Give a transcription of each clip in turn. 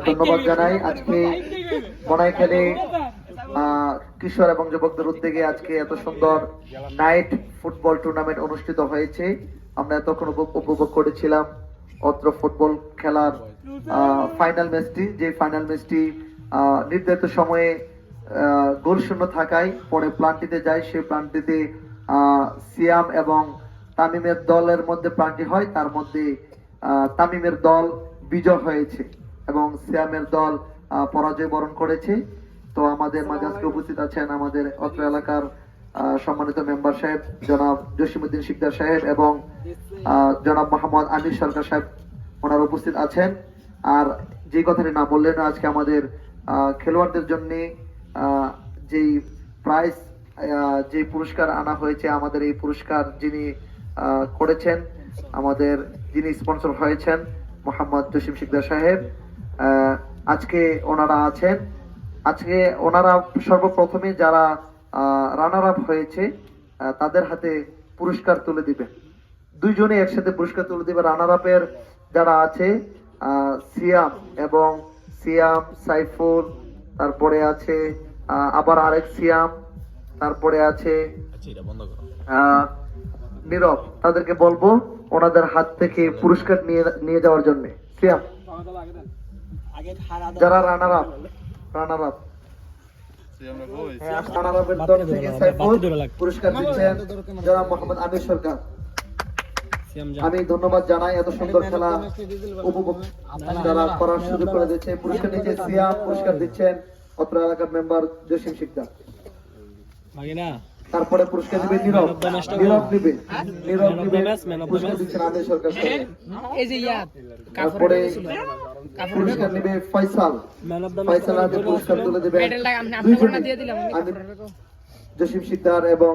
ধন্যবাদ জানাই। আজকে বনাইখালী কিশোর এবং যুবকদের উদ্যোগে আজকে এত সুন্দর নাইট ফুটবল টুর্নামেন্ট অনুষ্ঠিত হয়েছে। আমরা এতক্ষণ উপভোগ করেছিলাম অত্র ফুটবল খেলার ফাইনাল ম্যাচটি, যে ফাইনাল ম্যাচটি নির্ধারিত সময়ে গোল শূন্য থাকায় পরে প্লান্টিতে যায়। সেই প্লান্টিতে সিয়াম এবং তামিমের দলের মধ্যে প্লান্টি হয়, তার মধ্যে তামিমের দল বিজয় হয়েছে এবং সিয়ামের দল পরাজয় বরণ করেছে। তো আমাদের মাঝে আজকে উপস্থিত আছেন আমাদের অত্র এলাকার সম্মানিত মেম্বার সাহেব জনাব জসিমউদ্দিন শিকদার সাহেব এবং জনাব মোহাম্মদ আমির সরকার সাহেব, ওনারা উপস্থিত আছেন। আর যে কথাটি না বললেন, আজকে আমাদের খেলোয়াড়দের জন্য যেই প্রাইজ, যে পুরস্কার আনা হয়েছে, আমাদের এই পুরস্কার যিনি করেছেন, আমাদের যিনি স্পন্সর হয়েছেন মোহাম্মদ জসিম শিকদার সাহেব, আজকে ওনারা আছেন। আজকে ওনারা সর্বপ্রথমে যারা রানার আপ হয়েছে তাদের হাতে পুরস্কার তুলে দিবেন। দুইজনে একসাথে পুরস্কার তুলে দিবে। রানার আপের যারা আছে সিয়াম এবং সিয়াম, সাইফুল, তারপরে আছে আবার আরেক সিয়াম, তারপরে আছে নীরব। তাদেরকে বলবো ওনাদের হাত থেকে পুরস্কার নিয়ে যাওয়ার জন্য। সিয়াম, যারা রানার আপ পুরস্কার দিচ্ছেন জনাব মোহাম্মদ আমির সরকার। আমি ধন্যবাদ জানাই এত সুন্দর খেলা উপভোগ যারা করার সুযোগ করে দিচ্ছে। পুরস্কার নিচ্ছে সিয়াম, পুরস্কার দিচ্ছেন অত্র এলাকার মেম্বার জসিম শিকদার। তারপরে পুরস্কার দিবে নীরব পুরস্কার দিচ্ছেন আমির সরকার। তারপরে পুরস্কার নিবে ফয়সাল হাতে পুরস্কার তুলে দেবে জসিম শিকদার এবং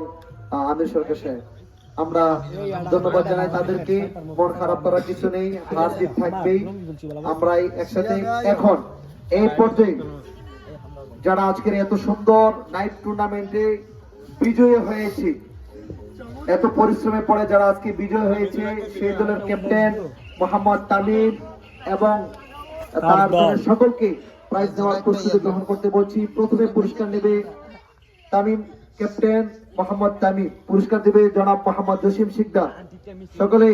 আমির সরকার সাহেব। আমরা ধন্যবাদ জানাই তাদেরকে। মন খারাপ করার কিছু নেই, হার জিত থাকবেই। আমরা একসাথে এখন এই পর্যায়ে যারা আজকের এত সুন্দর নাইট টুর্নামেন্টে বিজয়ী হয়েছে, এত পরিশ্রমের পরে যারা আজকে বিজয় হয়েছে, সেই দলের ক্যাপ্টেন মোহাম্মদ তামিম এবং তার দলের সকলকে প্রাইজ দেওয়ার প্রস্তুতি গ্রহণ করতে বলছি। প্রথমে পুরস্কার নেবে তামিম, ক্যাপ্টেন মোহাম্মদ তামিম। পুরস্কার দেবে জনাব মোহাম্মদ জসিম শিকদার। সকলে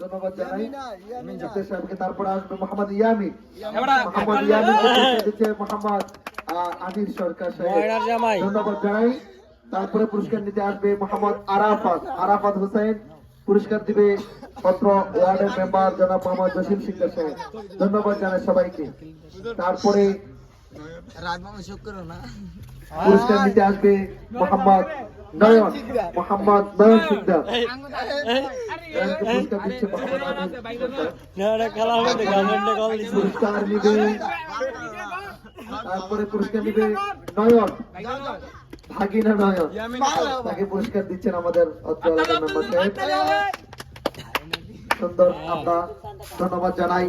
ধন্যবাদ জানাই সাহেবকে। তারপরে আসবে মোহাম্মদ ইয়ামিন দিচ্ছে মোহাম্মদ আমির সরকার সাহেব, ধন্যবাদ জানাই। তারপরে পুরস্কার নিতে আসবে মোহাম্মদ আরাফাত হোসেন। পুরস্কার দিবে পত্র ওয়ার্ডের মেম্বার জনাব মোহাম্মদ জসিম শিকদার সাহেব, ধন্যবাদ জানাই সবাইকে। তারপরে পুরস্কার নিতে আসবে মোহাম্মদ নয়ন শিকদার। পুরস্কার দিচ্ছে পুরস্কার নিবে। তারপরে পুরস্কার নিবে নয়ন, ভাগিনা নয়ন, তাকে পুরস্কার দিচ্ছেন আমাদের অত্র এলাকার মেম্বার সাহেব। সুন্দর, আমরা ধন্যবাদ জানাই।